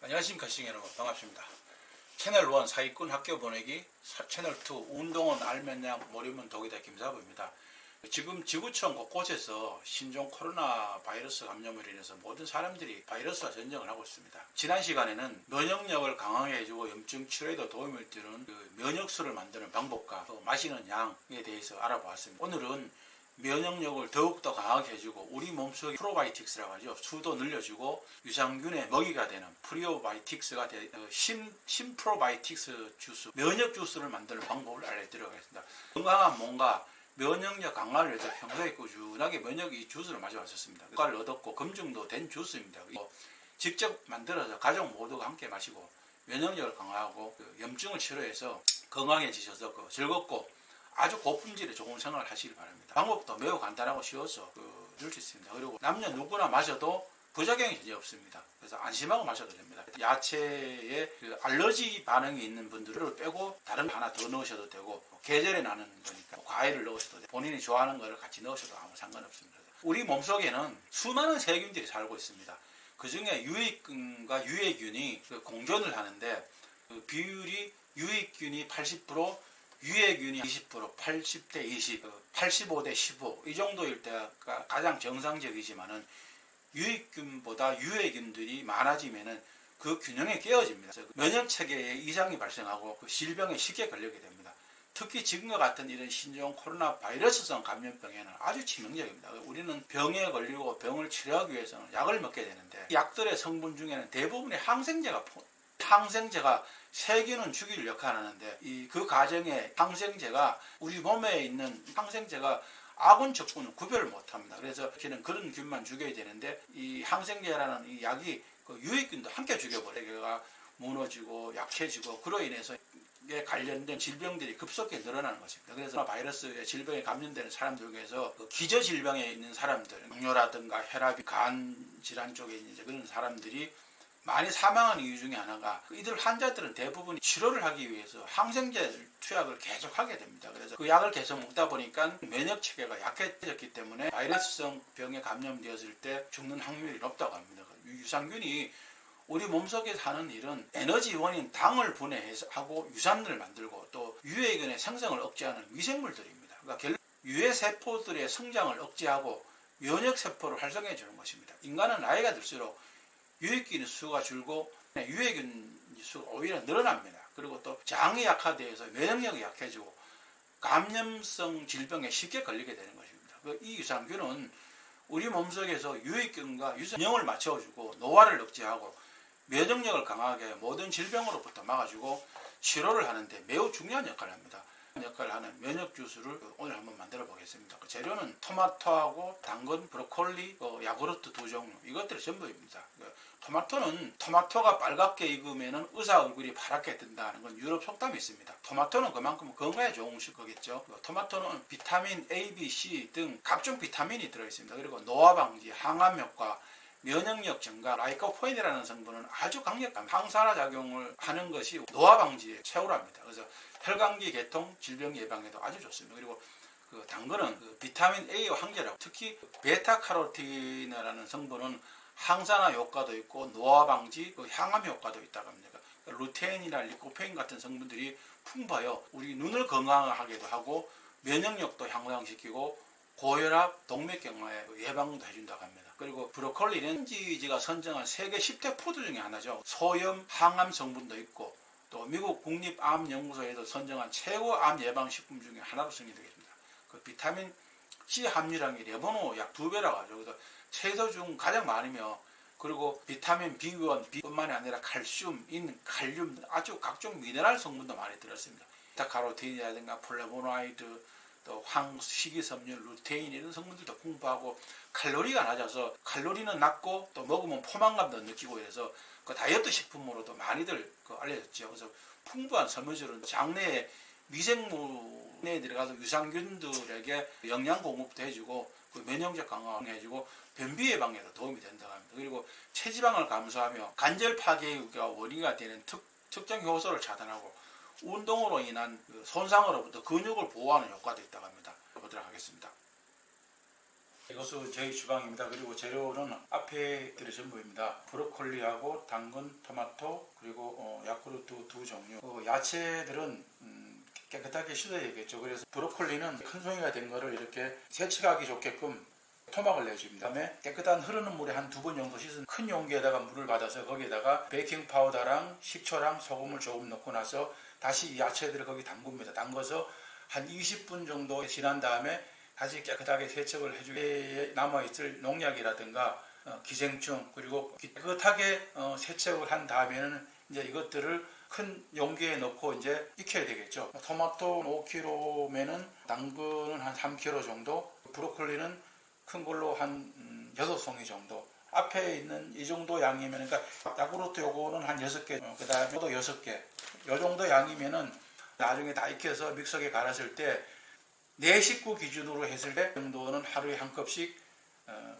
안녕하십니까 시청자 여러분, 반갑습니다. 채널1 사기꾼 학교 보내기, 채널2 운동은 알면양 모르면 독이다 김사부입니다. 지금 지구촌 곳곳에서 신종 코로나 바이러스 감염으로 인해서 모든 사람들이 바이러스와 전쟁을 하고 있습니다. 지난 시간에는 면역력을 강하게 해주고 염증 치료에도 도움을 주는 면역수를 만드는 방법과 또 마시는 양에 대해서 알아보았습니다. 오늘은 면역력을 더욱더 강하게 해주고 우리 몸속에 프로바이오틱스라고 하죠. 수도 늘려주고 유산균의 먹이가 되는 프리오바이오틱스가 신프로바이오틱스 주스, 면역 주스를 만드는 방법을 알려드리도록 하겠습니다. 건강한 몸과 면역력 강화를 위해서 평소에 꾸준하게 면역 이 주스를 마셔왔었습니다. 효과를 얻었고 검증도 된 주스입니다. 직접 만들어서 가족 모두가 함께 마시고 면역력을 강화하고 염증을 치료해서 건강해지셔서 즐겁고 아주 고품질의 좋은 생활을 하시길 바랍니다. 방법도 매우 간단하고 쉬워서 줄 수 있습니다. 그리고 남녀 누구나 마셔도 부작용이 전혀 없습니다. 그래서 안심하고 마셔도 됩니다. 야채에 알러지 반응이 있는 분들을 빼고 다른 거 하나 더 넣으셔도 되고, 계절에 나는 거니까 과일을 넣으셔도 되고 본인이 좋아하는 거를 같이 넣으셔도 아무 상관없습니다. 우리 몸속에는 수많은 세균들이 살고 있습니다. 그 중에 유익균과 유해균이 공존을 하는데 비율이 유익균이 80%, 유해균이 20%, 80대 20, 85대 15 이 정도일 때가 가장 정상적이지만은 유익균보다 유해균들이 많아지면은 그 균형이 깨어집니다. 면역 체계에 이상이 발생하고 질병에 쉽게 걸리게 됩니다. 특히 지금과 같은 이런 신종 코로나 바이러스성 감염병에는 아주 치명적입니다. 우리는 병에 걸리고 병을 치료하기 위해서는 약을 먹게 되는데 약들의 성분 중에는 대부분의 항생제가 세균은 죽일 역할을 하는데 그 과정에 항생제가 우리 몸에 있는 항생제가 악은 적군은 구별을 못합니다. 그래서 그런 균만 죽여야 되는데 이 항생제라는 이 약이 유해균도 함께 죽여버리니까 무너지고 약해지고 그로 인해서 관련된 질병들이 급속히 늘어나는 것입니다. 그래서 바이러스 질병에 감염되는 사람들 중에서 기저 질병에 있는 사람들, 당뇨라든가 혈압이 간 질환 쪽에 있는 그런 사람들이 많이 사망하는 이유 중에 하나가 이들 환자들은 대부분 치료를 하기 위해서 항생제 투약을 계속 하게 됩니다. 그래서 그 약을 계속 먹다 보니까 면역 체계가 약해졌기 때문에 바이러스성 병에 감염되었을 때 죽는 확률이 높다고 합니다. 유산균이 우리 몸속에 사는 일은 에너지 원인 당을 분해하고 유산을 만들고 또 유해균의 생성을 억제하는 미생물들입니다. 그러니까 결국 유해세포들의 성장을 억제하고 면역세포를 활성화해 주는 것입니다. 인간은 나이가 들수록 유해균 수가 줄고 유해균 수가 오히려 늘어납니다. 그리고 또 장이 약화되어서 면역력이 약해지고 감염성 질병에 쉽게 걸리게 되는 것입니다. 이 유산균은 우리 몸속에서 유해균과 유전형을 맞춰주고 노화를 억제하고 면역력을 강하게 모든 질병으로부터 막아주고 치료를 하는데 매우 중요한 역할을 합니다. 역할을 하는 면역 주스를 오늘 한번 만들어 보겠습니다. 재료는 토마토하고 당근, 브로콜리, 야구르트 2종류 이것들이 전부입니다. 토마토가 빨갛게 익으면 의사 얼굴이 파랗게 뜬다는 건 유럽 속담이 있습니다. 토마토는 그만큼 건강에 좋은 거겠죠. 토마토는 비타민 A, B, C 등 각종 비타민이 들어있습니다. 그리고 노화 방지, 항암 효과, 면역력 증가, 라이코포인이라는 성분은 아주 강력한 항산화 작용을 하는 것이 노화 방지에 최고랍니다. 그래서 혈관기 개통, 질병 예방에도 아주 좋습니다. 그리고 당근은 비타민 A와 한결하고 특히 베타카로틴이라는 성분은 항산화 효과도 있고 노화 방지, 항암 효과도 있다고 합니다. 루테인이나 리코페인 같은 성분들이 풍부하여 우리 눈을 건강하게도 하고 면역력도 향상시키고 고혈압, 동맥경화의 예방도 해준다고 합니다. 그리고 브로콜리는 현지지가 선정한 세계 10대 푸드 중에 하나죠. 소염, 항암 성분도 있고 또 미국 국립암연구소에도 선정한 최고 암 예방 식품 중에 하나로 선정되겠습니다. 비타민 C 함유량이 레모노 약 2배라고 하죠. 그래서 채소 중 가장 많으며 그리고 비타민 B1, B뿐만이 아니라 칼슘, 칼륨 아주 각종 미네랄 성분도 많이 들었습니다. 베타카로틴이라든가 플라보노이드, 또 식이섬유, 루테인 이런 성분들도 풍부하고 칼로리가 낮아서 칼로리는 낮고 또 먹으면 포만감도 느끼고 이래서 다이어트 식품으로도 많이들 알려졌죠. 그래서 풍부한 섬유질은 장내에 미생물에 들어가서 유산균들에게 영양 공급도 해주고 면역력 강화를 해주고 변비 예방에도 도움이 된다고 합니다. 그리고 체지방을 감소하며 관절 파괴가 원인이 되는 특정 효소를 차단하고 운동으로 인한 손상으로부터 근육을 보호하는 효과도 있다고 합니다. 보도록 하겠습니다. 이것은 저희 주방입니다. 그리고 재료는 앞에 들이 전부입니다. 브로콜리하고 당근, 토마토, 그리고 야쿠르트 두 종류. 야채들은 깨끗하게 씻어야 되겠죠. 그래서 브로콜리는 큰 송이가 된 거를 이렇게 세척하기 좋게끔 토막을 내줍니다. 그다음에 깨끗한 흐르는 물에 한 2번 정도 씻은 큰 용기에다가 물을 받아서 거기에다가 베이킹 파우더랑 식초랑 소금을 조금 넣고 나서 다시 이 야채들을 거기 담굽니다. 담궈서 한 20분 정도 지난 다음에 다시 깨끗하게 세척을 해주게 남아있을 농약이라든가 기생충 그리고 깨끗하게 세척을 한 다음에는 이제 이것들을 큰 용기에 넣고 이제 익혀야 되겠죠. 토마토 5kg면은 당근은 한 3kg 정도, 브로콜리는 큰 걸로 한 6송이 정도. 앞에 있는 이 정도 양이면, 그러니까 야구르트 요거는 한 6개, 그 다음에 또 6개. 요 정도 양이면은 나중에 다 익혀서 믹서기에 갈았을 때, 내 식구 기준으로 했을 때 정도는 하루에 한 컵씩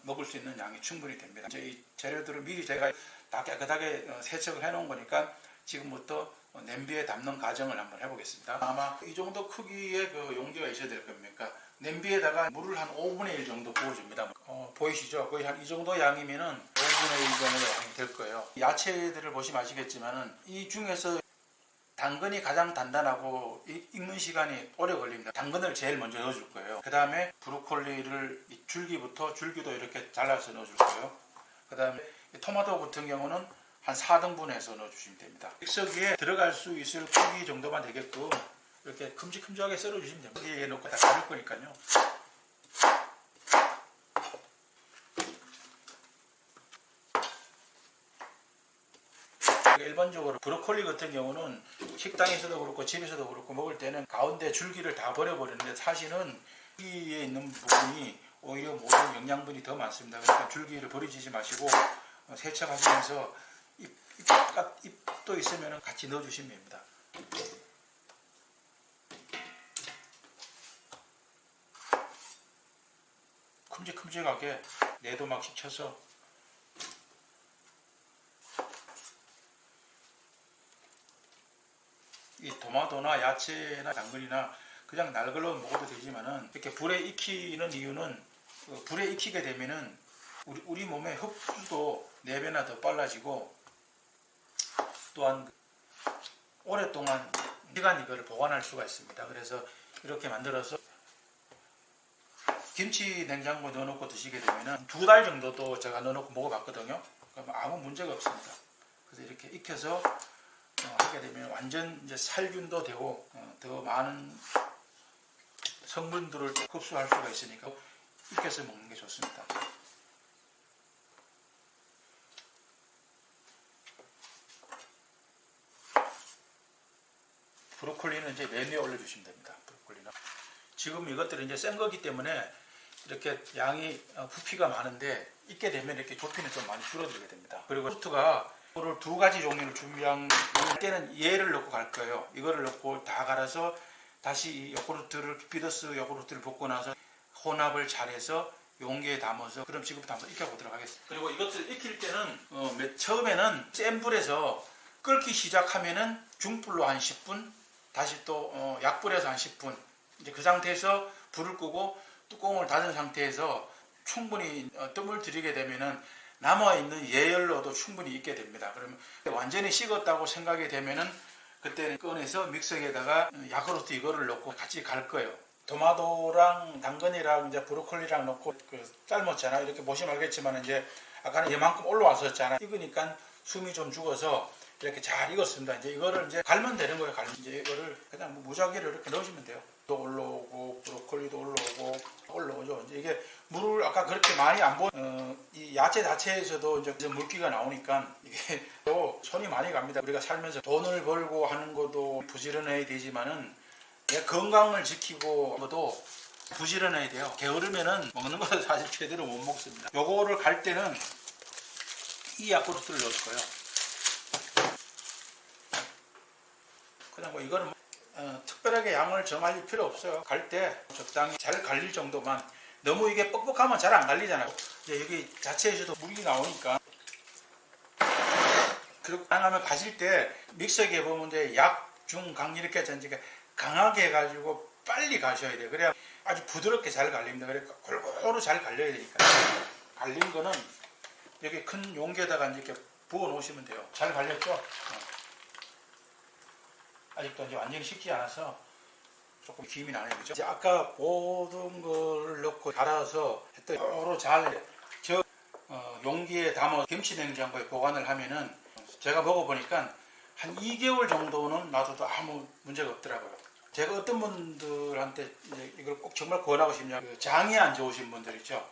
먹을 수 있는 양이 충분히 됩니다. 이제 이 재료들을 미리 제가 다 깨끗하게 세척을 해 놓은 거니까 지금부터 냄비에 담는 과정을 한번 해보겠습니다. 아마 이 정도 크기의 그 용기가 있어야 될 겁니까? 냄비에다가 물을 한 5분의 1 정도 부어줍니다. 보이시죠? 거의 한 이 정도 양이면은 5분의 1 정도 양이 될 거예요. 야채들을 보시면 아시겠지만은 이 중에서 당근이 가장 단단하고 익는 시간이 오래 걸립니다. 당근을 제일 먼저 넣어줄 거예요. 그 다음에 브로콜리를 줄기도 이렇게 잘라서 넣어줄 거예요. 그 다음에 토마토 같은 경우는 한 4등분해서 넣어주시면 됩니다. 믹서기에 들어갈 수 있을 크기 정도만 되게끔 이렇게 큼직큼직하게 썰어주시면 됩니다. 여기에 넣고 다 가릴 거니까요. 일반적으로 브로콜리 같은 경우는 식당에서도 그렇고 집에서도 그렇고 먹을 때는 가운데 줄기를 다 버려버리는데 사실은 줄기에 있는 부분이 오히려 모든 영양분이 더 많습니다. 그러니까 줄기를 버리지 마시고 세척하시면서 잎도 있으면 같이 넣어주시면 됩니다. 큼직큼직하게 내도막씩 쳐서 이 토마토나 야채나 당근이나 그냥 날걸로 먹어도 되지만은 이렇게 불에 익히는 이유는 불에 익히게 되면은 우리 몸의 흡수도 4배나 더 빨라지고 또한 오랫동안 시간 이거를 보관할 수가 있습니다. 그래서 이렇게 만들어서 김치 냉장고에 넣어놓고 드시게 되면은 2달 정도도 제가 넣어놓고 먹어봤거든요. 그럼 아무 문제가 없습니다. 그래서 이렇게 익혀서 하게 되면 완전 이제 살균도 되고 더 많은 성분들을 흡수할 수가 있으니까 익혀서 먹는 게 좋습니다. 브로콜리는 이제 맨 위에 올려주시면 됩니다. 브로콜리는 지금 이것들은 이제 센 거기 때문에 이렇게 양이 부피가 많은데 익게 되면 이렇게 부피는 좀 많이 줄어들게 됩니다. 그리고 소스가 이거를 2가지 종류를 준비한 때는 얘를 넣고 갈 거예요. 이거를 넣고 다 갈아서 다시 비더스 요구르트를 볶고 나서 혼합을 잘해서 용기에 담아서 그럼 지금부터 한번 익혀보도록 하겠습니다. 그리고 이것을 익힐 때는 처음에는 센 불에서 끓기 시작하면은 중불로 한 10분, 다시 또 약불에서 한 10분, 이제 그 상태에서 불을 끄고 뚜껑을 닫은 상태에서 충분히 뜸을 들이게 되면은 남아있는 예열로도 충분히 익게 됩니다. 그러면 완전히 식었다고 생각이 되면은 그때는 꺼내서 믹서기에다가 야쿠르트 이거를 넣고 같이 갈 거예요. 토마토랑 당근이랑 이제 브로콜리랑 넣고 삶았잖아요. 이렇게 보시면 알겠지만 이제 아까는 이만큼 올라왔었잖아요. 익으니까 숨이 좀 죽어서 이렇게 잘 익었습니다. 이제 이거를 이제 갈면 되는 거예요. 이제 이거를 그냥 무작위로 이렇게 넣으시면 돼요. 또 올라오고 브로콜리도 올라오죠. 이제 이게 물을 아까 그렇게 많이 안 이 야채 자체에서도 이제 물기가 나오니까 이게 또 손이 많이 갑니다. 우리가 살면서 돈을 벌고 하는 것도 부지런해야 되지만은 건강을 지키고 것도 부지런해야 돼요. 게으르면은 먹는 것도 사실 제대로 못 먹습니다. 요거를 갈 때는 이 야쿠르트를 넣을 거예요. 그냥 뭐 이거는 특별하게 양을 정할 필요 없어요. 갈 때 적당히 잘 갈릴 정도만. 너무 이게 뻑뻑하면 잘 안 갈리잖아요. 이제 여기 자체에서도 물이 나오니까. 그리고 가능하면 가실 때 믹서기에 보면 이제 약, 중, 강 이렇게 전체가 강하게 해가지고 빨리 가셔야 돼요. 그래야 아주 부드럽게 잘 갈립니다. 그러니까 골고루 잘 갈려야 되니까. 갈린 거는 여기 큰 용기에다가 이렇게 부어 놓으시면 돼요. 잘 갈렸죠? 아직도 이제 완전히 식지 않아서 조금 김이 나네요. 그죠? 이제 아까 모든 걸 넣고 갈아서 했더니 골고루 잘 용기에 담아 김치냉장고에 보관을 하면은 제가 먹어보니까 한 2개월 정도는 놔둬도 아무 문제가 없더라고요. 제가 어떤 분들한테 이걸 꼭 정말 권하고 싶냐, 장이 안 좋으신 분들 있죠.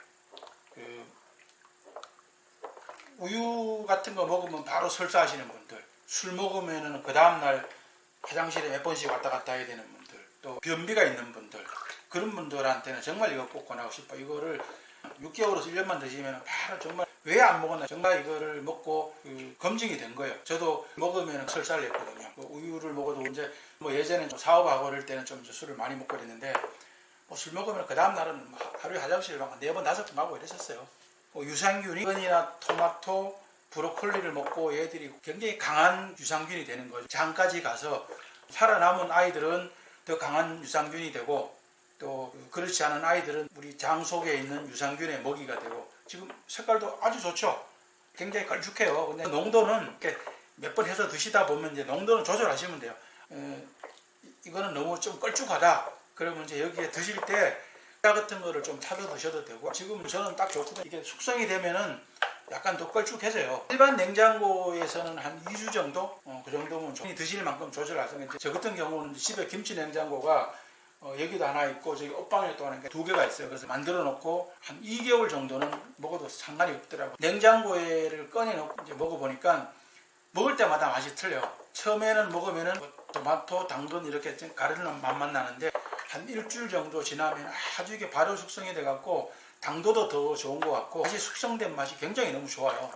우유 같은 거 먹으면 바로 설사하시는 분들, 술 먹으면은 그 다음날 화장실에 몇 번씩 왔다 갔다 해야 되는 분들, 또 변비가 있는 분들, 그런 분들한테는 정말 이거 꼭 권하고 싶어요. 이거를 6개월에서 1년만 드시면 바로 정말 왜 안 먹었나, 정말 이거를 먹고 검증이 된 거예요. 저도 먹으면 설사를 했거든요. 우유를 먹어도 이제 예전에 사업하고 그럴 때는 좀 술을 많이 먹고 그랬는데 술 먹으면 그 다음 날은 하루에 화장실을 막 4번 5번 가고 이랬었어요. 유산균이 根이나 토마토, 브로콜리를 먹고 얘들이 굉장히 강한 유산균이 되는 거죠. 장까지 가서 살아남은 아이들은 더 강한 유산균이 되고, 또 그렇지 않은 아이들은 우리 장 속에 있는 유산균의 먹이가 되고, 지금 색깔도 아주 좋죠. 굉장히 걸쭉해요. 근데 농도는 이렇게 몇 번 해서 드시다 보면 이제 농도는 조절하시면 돼요. 이거는 너무 좀 걸쭉하다. 그러면 이제 여기에 드실 때 같은 거를 좀 타서 드셔도 되고, 지금 저는 딱 좋거든요. 이게 숙성이 되면은 약간 더 걸쭉해져요. 일반 냉장고에서는 한 2주 정도? 그 정도면 드실 만큼 조절하세요. 저 같은 경우는 집에 김치 냉장고가 여기도 하나 있고 저기 옷방에 또 하나 2개가 있어요. 그래서 만들어 놓고 한 2개월 정도는 먹어도 상관이 없더라고요. 냉장고에를 꺼내 놓고 이제 먹어보니까 먹을 때마다 맛이 틀려요. 처음에는 먹으면은 토마토, 당근 이렇게 가르는 맛만 나는데 한 일주일 정도 지나면 아주 이게 발효 숙성이 돼갖고 당도도 더 좋은 것 같고 맛이 숙성된 맛이 굉장히 너무 좋아요.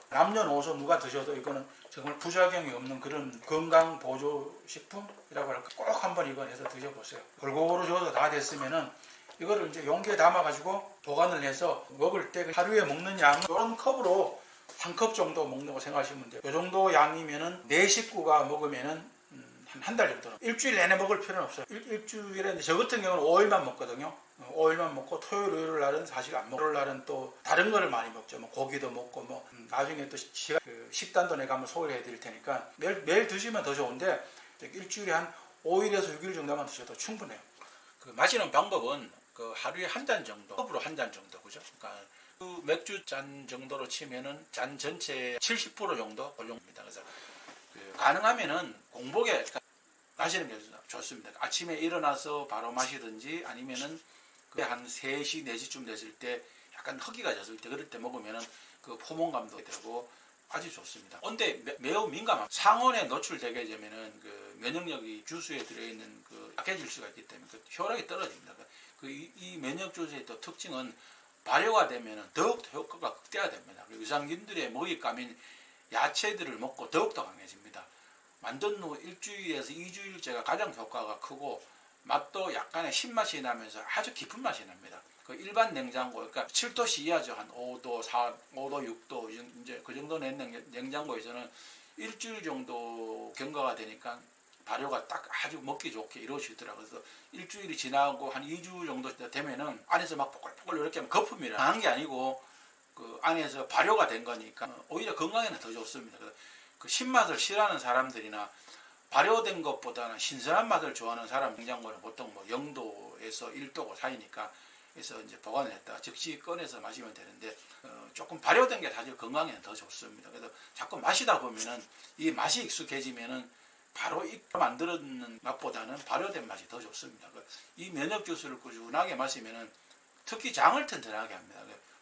남녀노소 누가 드셔도 이거는 정말 부작용이 없는 그런 건강 보조 식품이라고 할까. 꼭 한번 이거 해서 드셔보세요. 골고루 저어서 다 됐으면은 이거를 이제 용기에 담아가지고 보관을 해서 먹을 때 하루에 먹는 양은 이런 컵으로 한 컵 정도 먹는 거 생각하시면 돼요. 이 정도 양이면은 4식구가 먹으면은 한 달 정도는. 일주일 내내 먹을 필요는 없어요. 일주일에 저 같은 경우는 5일만 먹거든요. 5일만 먹고 토요일, 일요일 날은 사실 안 먹고, 일요일 날은 또 다른 거를 많이 먹죠. 고기도 먹고 나중에 또 식단도 내가 한번 소개해 드릴 테니까 매일 드시면 더 좋은데 일주일에 한 5일에서 6일 정도만 드셔도 충분해요. 마시는 방법은 하루에 한 잔 정도, 컵으로 한 잔 정도, 그죠? 그러니까 맥주 잔 정도로 치면은 잔 전체 70% 정도 골용입니다. 그래서 가능하면은 공복에 마시는 게 좋습니다. 아침에 일어나서 바로 마시든지 아니면은 한 3시, 4시쯤 됐을 때 약간 허기가 졌을 때 그럴 때 먹으면은 포만감도 되고 아주 좋습니다. 온도에 매우 민감한 상온에 노출되게 되면은 면역력이 주스에 들어있는 약해질 수가 있기 때문에 효력이 떨어집니다. 이 면역 주스의 또 특징은 발효가 되면은 더욱더 효과가 극대화됩니다. 유산균들의 먹잇감인 야채들을 먹고 더욱더 강해집니다. 만든 후 일주일에서 2주일째가 가장 효과가 크고 맛도 약간의 신맛이 나면서 아주 깊은 맛이 납니다. 일반 냉장고, 그러니까 7도씨 이하죠. 한 5도, 5도, 6도 이제 그 정도 낸 냉장고에서는 일주일 정도 경과가 되니까 발효가 딱 아주 먹기 좋게 이루어지더라고요. 그래서 일주일이 지나고 한 2주 정도 되면은 안에서 막 포글포글 이렇게 거품이 강한 게 아니고 안에서 발효가 된 거니까 오히려 건강에는 더 좋습니다. 신맛을 싫어하는 사람들이나 발효된 것보다는 신선한 맛을 좋아하는 사람 냉장고는 보통 0도에서 1도 사이니까 그래서 이제 보관을 했다가 즉시 꺼내서 마시면 되는데 조금 발효된 게 사실 건강에는 더 좋습니다. 그래서 자꾸 마시다 보면은 이 맛이 익숙해지면은 바로 만들었는 맛보다는 발효된 맛이 더 좋습니다. 이 면역 주스를 꾸준하게 마시면은 특히 장을 튼튼하게 합니다.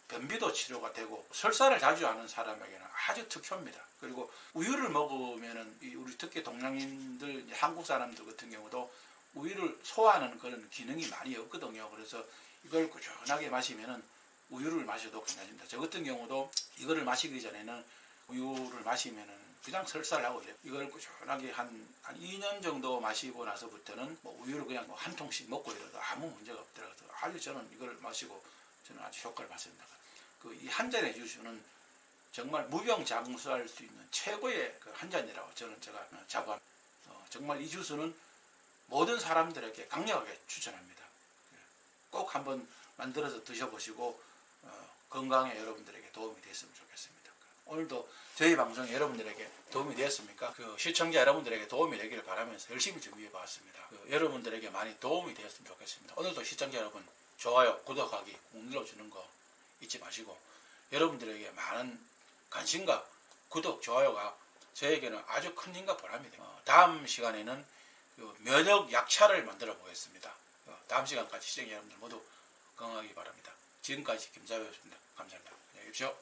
변비도 치료가 되고 설사를 자주 하는 사람에게는 아주 특효입니다. 그리고 우유를 먹으면은 우리 특히 동양인들, 한국 사람들 같은 경우도 우유를 소화하는 그런 기능이 많이 없거든요. 그래서 이걸 꾸준하게 마시면은 우유를 마셔도 괜찮습니다. 저 같은 경우도 이거를 마시기 전에는 우유를 마시면은 그냥 설사를 하고 이래요. 이걸 꾸준하게 한 2년 정도 마시고 나서부터는 우유를 그냥 한 통씩 먹고 이래도 아무 문제가 없더라고요. 아주 저는 이걸 마시고 저는 아주 효과를 봤습니다. 이 한 잔의 주스는 정말 무병장수할 수 있는 최고의 한 잔이라고 제가 자부합니다. 정말 이 주스는 모든 사람들에게 강력하게 추천합니다. 꼭 한번 만들어서 드셔보시고 건강에 여러분들에게 도움이 됐으면 좋겠습니다. 오늘도 저희 방송이 여러분들에게 도움이 되었습니까? 시청자 여러분들에게 도움이 되기를 바라면서 열심히 준비해 봤습니다. 여러분들에게 많이 도움이 되었으면 좋겠습니다. 오늘도 시청자 여러분 좋아요, 구독하기 꼭 눌러주는 거 잊지 마시고 여러분들에게 많은 관심과 구독, 좋아요가 저에게는 아주 큰 힘과 보람이 됩니다. 다음 시간에는 면역 약차를 만들어 보겠습니다. 다음 시간까지 시청자 여러분들 모두 건강하기 바랍니다. 지금까지 김사회였습니다. 감사합니다. 안녕히 계십시오.